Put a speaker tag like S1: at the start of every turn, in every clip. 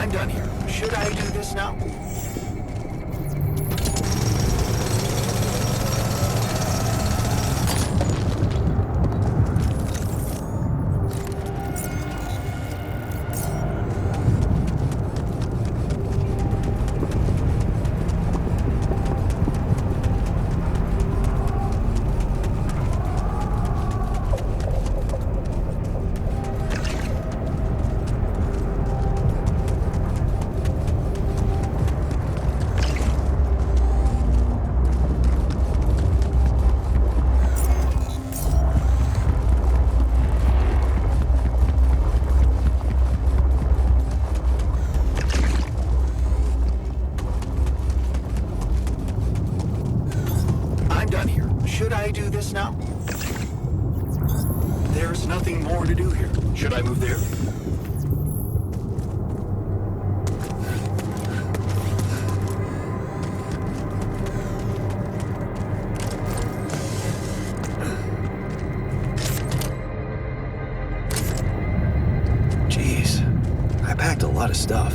S1: I'm done here. Should I do this now? Should I do this now? There's nothing more to do here. Should I move there? Jeez, I packed a lot of stuff.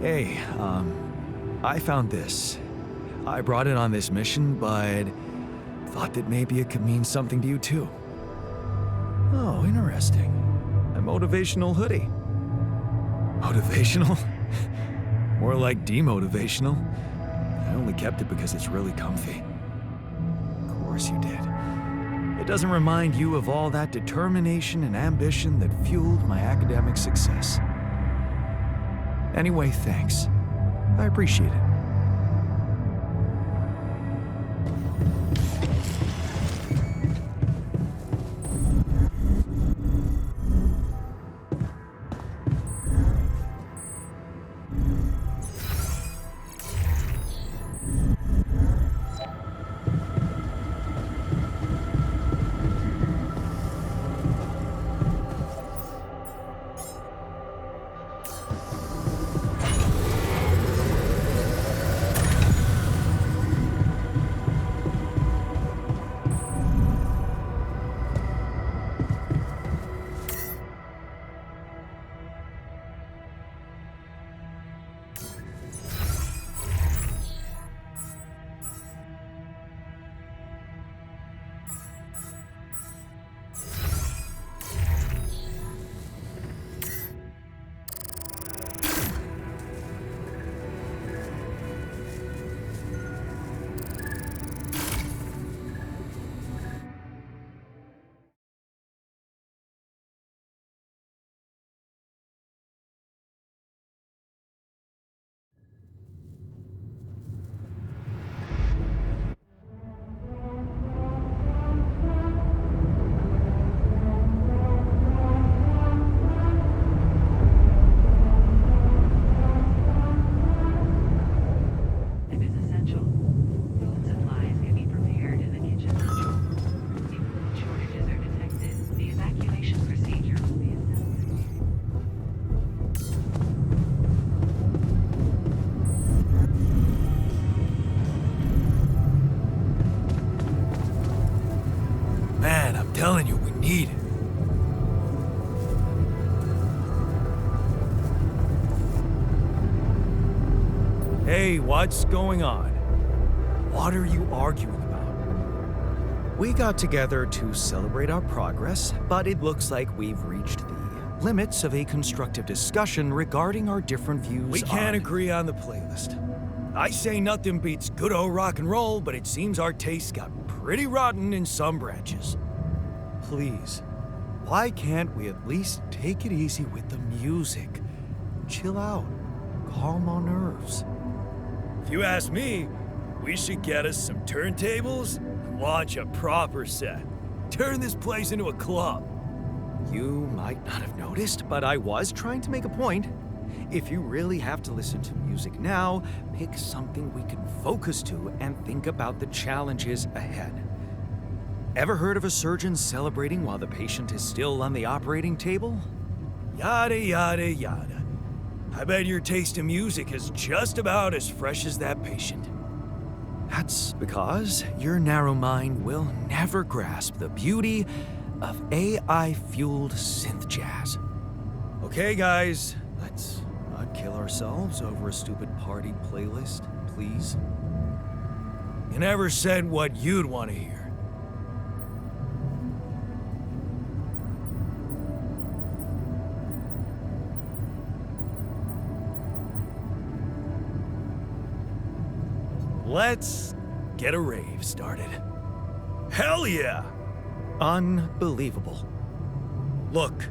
S2: Hey, I found this. I brought it on this mission, but thought that maybe it could mean something to you too. Oh, interesting. A motivational hoodie. Motivational? More like demotivational. I only kept it because it's really comfy. Of course you did. It doesn't remind you of all that determination and ambition that fueled my academic success. Anyway, thanks. I appreciate it. Telling you, we need it. Hey, what's going on? What are you arguing about? We got together to celebrate our progress, but it looks like we've reached the limits of a constructive discussion regarding our different views. We can't agree on the playlist. I say nothing beats good old rock and roll, but it seems our tastes got pretty rotten in some branches. Please, why can't we at least take it easy with the music? Chill out, calm our nerves. If you ask me, we should get us some turntables and launch a proper set. Turn this place into a club. You might not have noticed, but I was trying to make a point. If you really have to listen to music now, pick something we can focus to and think about the challenges ahead. Ever heard of a surgeon celebrating while the patient is still on the operating table? Yada, yada, yada. I bet your taste in music is just about as fresh as that patient. That's because your narrow mind will never grasp the beauty of AI-fueled synth jazz. Okay, guys, let's not kill ourselves over a stupid party playlist, please. You never said what you'd want to hear. Let's get a rave started. Hell yeah! Unbelievable. Look,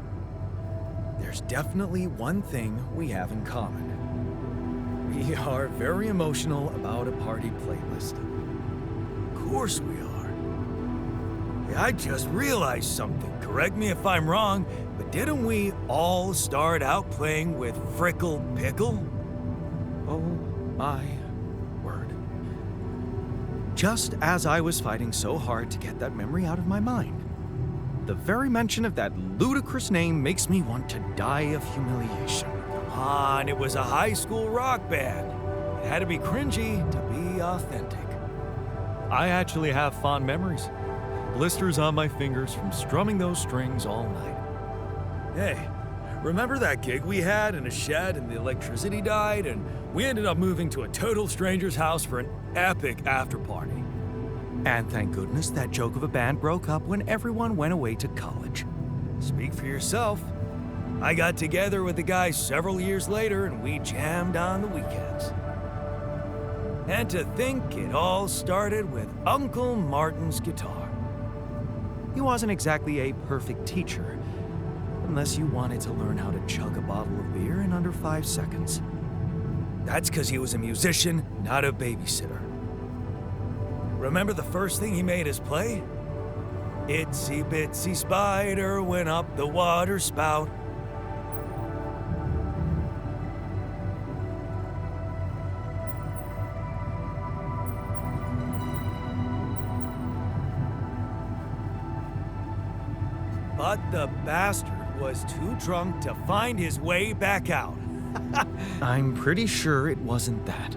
S2: there's definitely one thing we have in common. We are very emotional about a party playlist. Of course we are. Yeah, I just realized something. Correct me if I'm wrong, but didn't we all start out playing with Frickle Pickle? Oh my word. Just as I was fighting so hard to get that memory out of my mind, the very mention of that ludicrous name makes me want to die of humiliation. Come on, it was a high school rock band. It had to be cringy to be authentic. I actually have fond memories. Blisters on my fingers from strumming those strings all night. Hey, Remember that gig we had in a shed and the electricity died and we ended up moving to a total stranger's house for an epic after-party? And thank goodness that joke of a band broke up when everyone went away to college. Speak for yourself. I got together with the guys several years later and we jammed on the weekends. And to think it all started with Uncle Martin's guitar. He wasn't exactly a perfect teacher, unless you wanted to learn how to chug a bottle of beer in under 5 seconds. That's because he was a musician, not a babysitter. Remember the first thing he made us play? Itsy bitsy spider went up the water spout. But the bastard was too drunk to find his way back out. I'm pretty sure it wasn't that.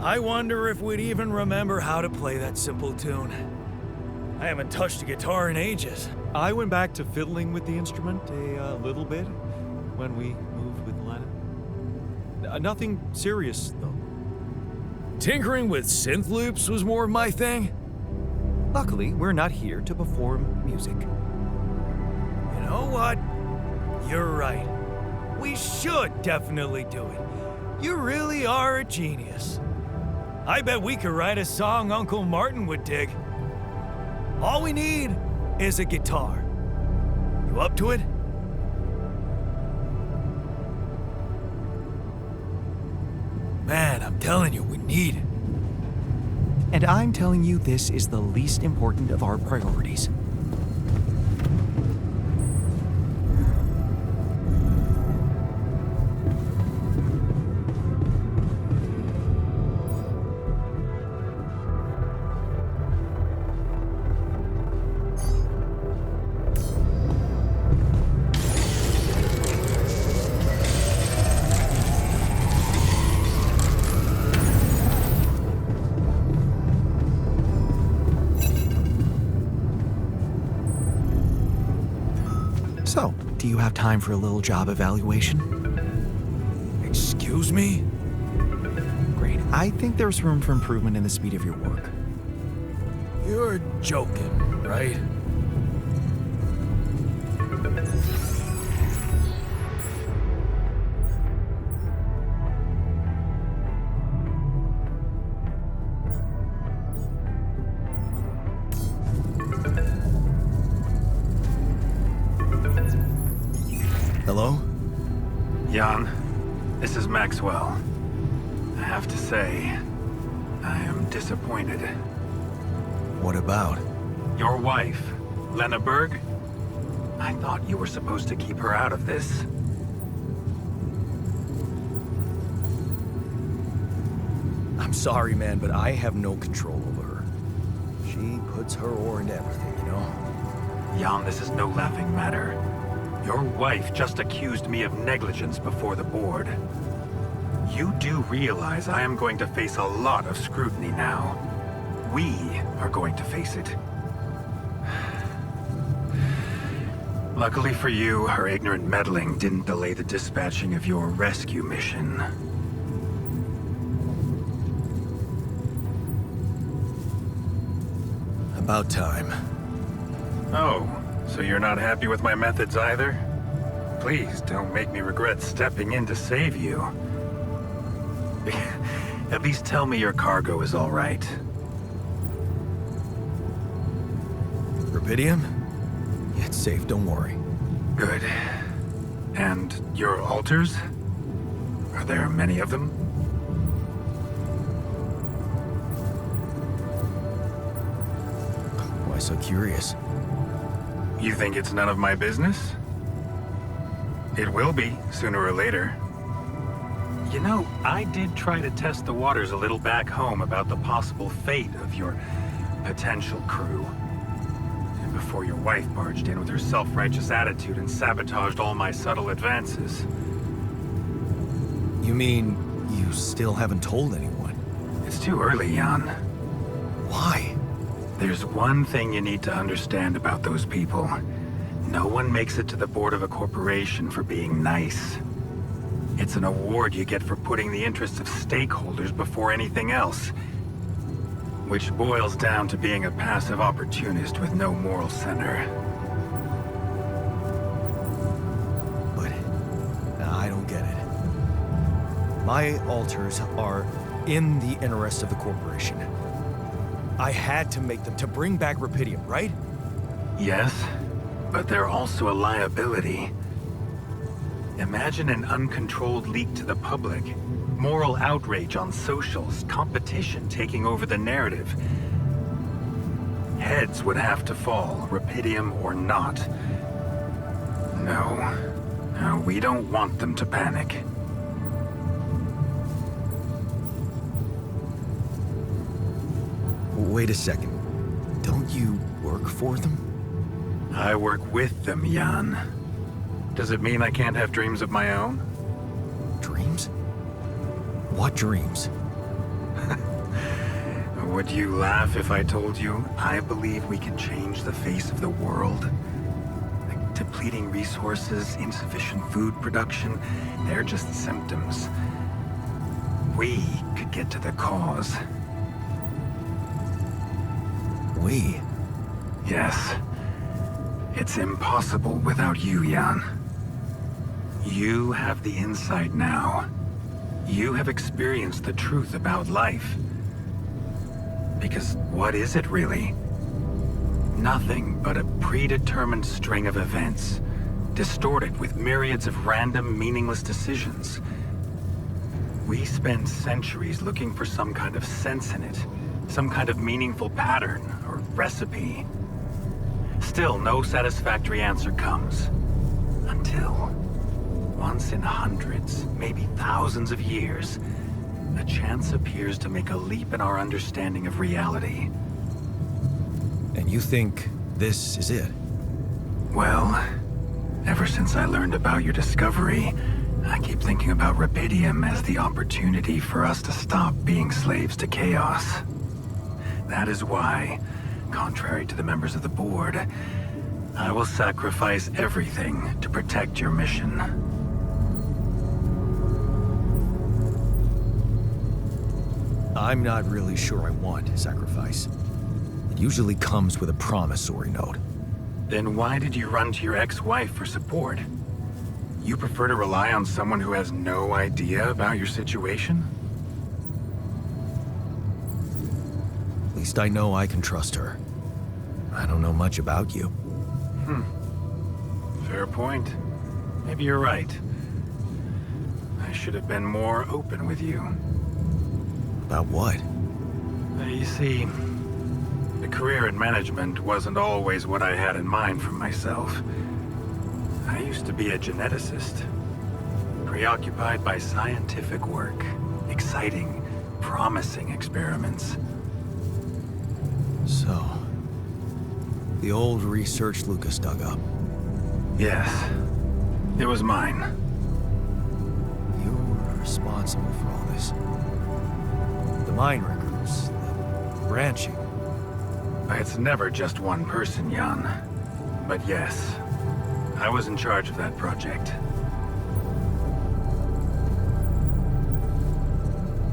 S2: I wonder if we'd even remember how to play that simple tune. I haven't touched a guitar in ages. I went back to fiddling with the instrument a little bit when we moved with Lennon. Nothing serious, though. Tinkering with synth loops was more of my thing. Luckily, we're not here to perform music. You know what? You're right. We should definitely do it. You really are a genius. I bet we could write a song Uncle Martin would dig. All we need is a guitar. You up to it? Man, I'm telling you, we need it. And I'm telling you this is the least important of our priorities. So, do you have time for a little job evaluation? Excuse me? Great. I think there's room for improvement in the speed of your work. You're joking, right? Hello?
S3: Jan, this is Maxwell. I have to say, I am disappointed.
S2: What about?
S3: Your wife, Lena Berg? I thought you were supposed to keep her out of this.
S2: I'm sorry, man, but I have no control over her. She puts her oar into everything, you know?
S3: Jan, this is no laughing matter. Your wife just accused me of negligence before the board. You do realize I am going to face a lot of scrutiny now. We are going to face it. Luckily for you, her ignorant meddling didn't delay the dispatching of your rescue mission.
S2: About time.
S3: Oh, so you're not happy with my methods either? Please don't make me regret stepping in to save you. At least tell me your cargo is all right.
S2: Rubidium? Yeah, it's safe, don't worry.
S3: Good. And your altars? Are there many of them?
S2: Why so curious?
S3: You think it's none of my business? It will be, sooner or later. You know, I did try to test the waters a little back home about the possible fate of your potential crew. And before your wife barged in with her self-righteous attitude and sabotaged all my subtle advances.
S2: You mean you still haven't told anyone?
S3: It's too early, Jan.
S2: Why?
S3: There's one thing you need to understand about those people. No one makes it to the board of a corporation for being nice. It's an award you get for putting the interests of stakeholders before anything else. Which boils down to being a passive opportunist with no moral center.
S2: But I don't get it. My alters are in the interest of the corporation. I had to make them to bring back Rapidium, right?
S3: Yes, but they're also a liability. Imagine an uncontrolled leak to the public. Moral outrage on socials, competition taking over the narrative. Heads would have to fall, Rapidium or not. No, we don't want them to panic.
S2: Wait a second. Don't you work for them?
S3: I work with them, Jan. Does it mean I can't have dreams of my own?
S2: Dreams? What dreams?
S3: Would you laugh if I told you I believe we can change the face of the world? Like depleting resources, insufficient food production, they're just symptoms. We could get to the cause.
S2: We?
S3: Yes. It's impossible without you, Jan. You have the insight now. You have experienced the truth about life. Because what is it really? Nothing but a predetermined string of events, distorted with myriads of random, meaningless decisions. We spend centuries looking for some kind of sense in it, some kind of meaningful pattern or recipe. Still, no satisfactory answer comes. Until, once in hundreds, maybe thousands of years, a chance appears to make a leap in our understanding of reality.
S2: And you think this is it?
S3: Well, ever since I learned about your discovery, I keep thinking about Rapidium as the opportunity for us to stop being slaves to chaos. That is why, contrary to the members of the board, I will sacrifice everything to protect your mission.
S2: I'm not really sure I want sacrifice. It usually comes with a promissory note.
S3: Then why did you run to your ex-wife for support? You prefer to rely on someone who has no idea about your situation?
S2: At least I know I can trust her. I don't know much about you.
S3: Fair point. Maybe you're right. I should have been more open with you.
S2: About what?
S3: You see, the career in management wasn't always what I had in mind for myself. I used to be a geneticist, preoccupied by scientific work, exciting, promising experiments.
S2: So, the old research Lucas dug up.
S3: Yes, it was mine.
S2: You were responsible for all this. The mine records, the branching.
S3: It's never just one person, Jan. But yes, I was in charge of that project.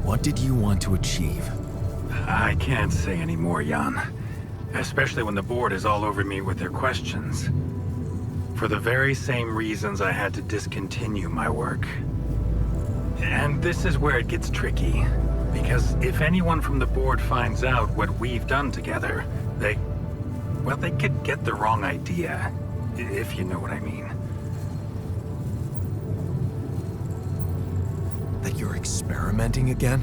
S2: What did you want to achieve?
S3: I can't say any more, Jan. Especially when the board is all over me with their questions. For the very same reasons I had to discontinue my work. And this is where it gets tricky. Because if anyone from the board finds out what we've done together, they could get the wrong idea, if you know what I mean.
S2: That you're experimenting again?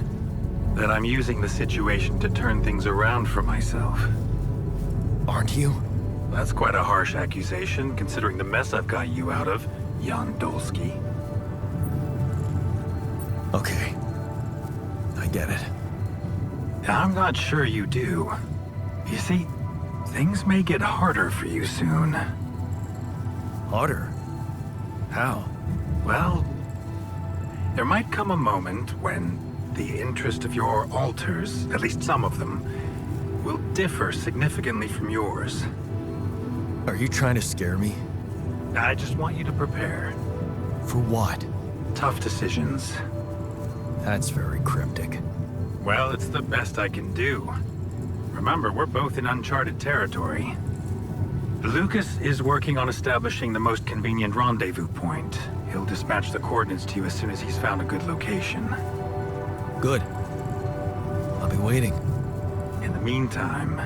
S3: That I'm using the situation to turn things around for myself.
S2: Aren't you?
S3: That's quite a harsh accusation, considering the mess I've got you out of, Jan Dolsky.
S2: Okay. I get it.
S3: I'm not sure you do. You see, things may get harder for you soon.
S2: Harder? How?
S3: Well, there might come a moment when the interest of your alters, at least some of them, will differ significantly from yours.
S2: Are you trying to scare me?
S3: I just want you to prepare.
S2: For what?
S3: Tough decisions.
S2: That's very cryptic.
S3: Well, it's the best I can do. Remember, we're both in uncharted territory. Lucas is working on establishing the most convenient rendezvous point. He'll dispatch the coordinates to you as soon as he's found a good location.
S2: Good. I'll be waiting.
S3: In the meantime,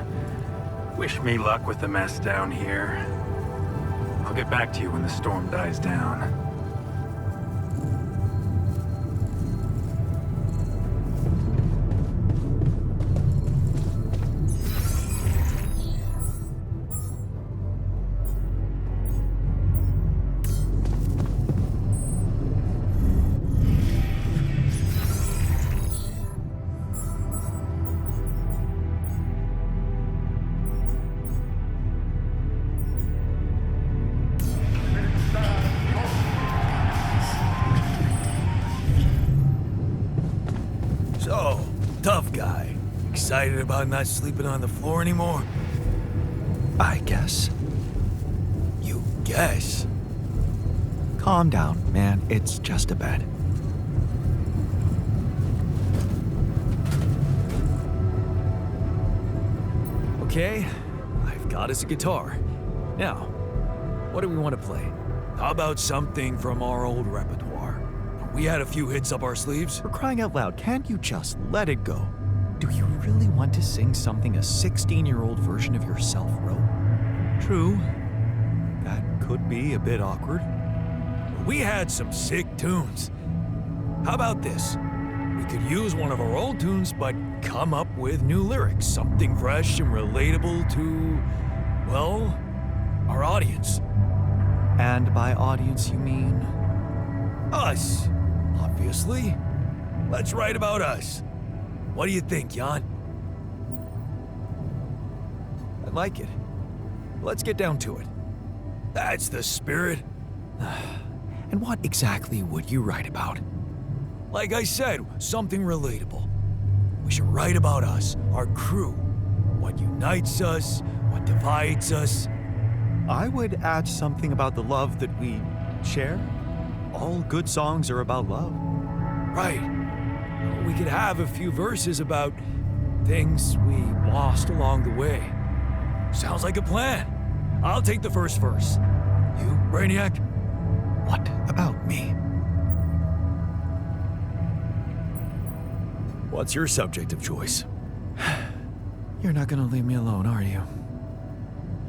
S3: wish me luck with the mess down here. I'll get back to you when the storm dies down.
S2: So, tough guy. Excited about not sleeping on the floor anymore? I guess. You guess? Calm down, man. It's just a bed. Okay, I've got us a guitar. Now, what do we want to play? How about something from our old repertoire? We had a few hits up our sleeves. For crying out loud, can't you just let it go? Do you really want to sing something a 16-year-old version of yourself wrote? True. That could be a bit awkward. We had some sick tunes. How about this? We could use one of our old tunes, but come up with new lyrics. Something fresh and relatable to, well, our audience. And by audience, you mean us, obviously. Let's write about us. What do you think, Jan? I like it. Let's get down to it. That's the spirit. And what exactly would you write about? Like I said, something relatable. We should write about us, our crew. What unites us, what divides us. I would add something about the love that we share. All good songs are about love. Right. We could have a few verses about things we lost along the way. Sounds like a plan. I'll take the first verse. You, Brainiac? What about me? What's your subject of choice? You're not gonna leave me alone, are you?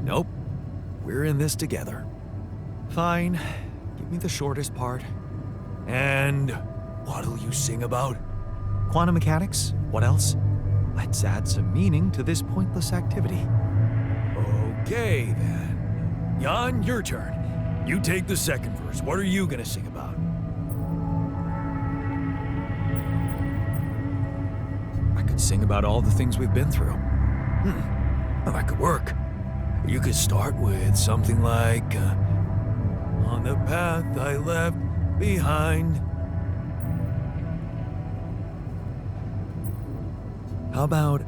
S2: Nope. We're in this together. Fine. Give me the shortest part. And what'll you sing about? Quantum mechanics? What else? Let's add some meaning to this pointless activity. Okay, then. Jan, your turn. You take the second verse. What are you gonna sing about? I could sing about all the things we've been through. Well, that could work. You could start with something like, on the path I left behind. How about,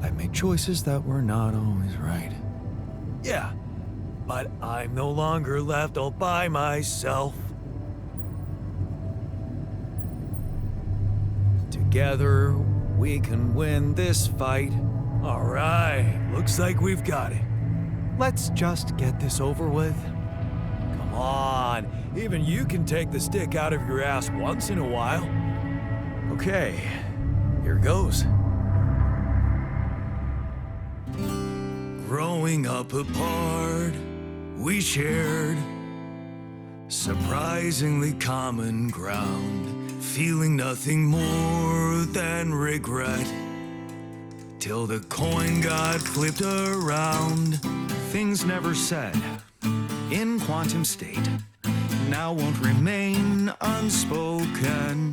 S2: I made choices that were not always right. Yeah, but I'm no longer left all by myself. Together, we can win this fight. All right, looks like we've got it. Let's just get this over with. Come on, even you can take the stick out of your ass once in a while. Okay, here goes. Growing up apart, we shared surprisingly common ground, feeling nothing more than regret. Till the coin got flipped around, things never said in quantum state now won't remain unspoken.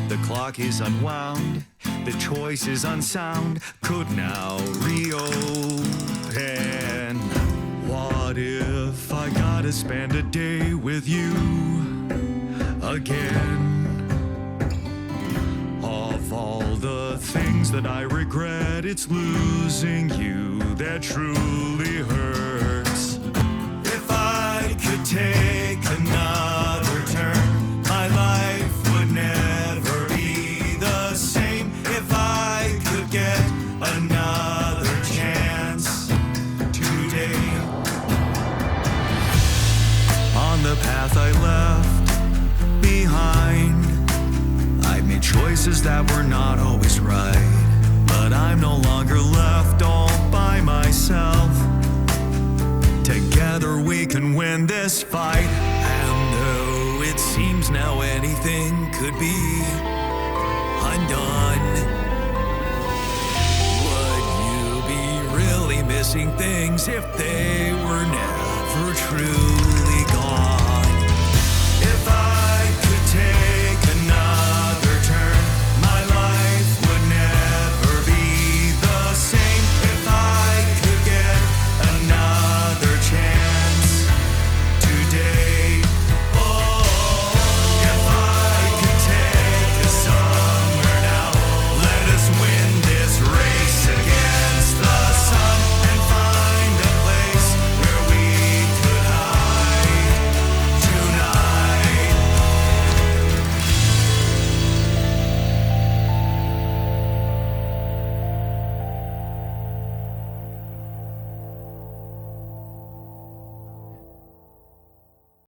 S2: The clock is unwound, the choice is unsound, could now reopen. What if I gotta spend a day with you again? Of all the things that I regret, it's losing you that truly hurts. If I could take another turn, my life would never be the same if I could get another chance today. On the path I left behind, I made choices that were not always right, but I'm no longer left all by myself. Together we can win this fight, and though it seems now anything could be undone, would you be really missing things if they were never true?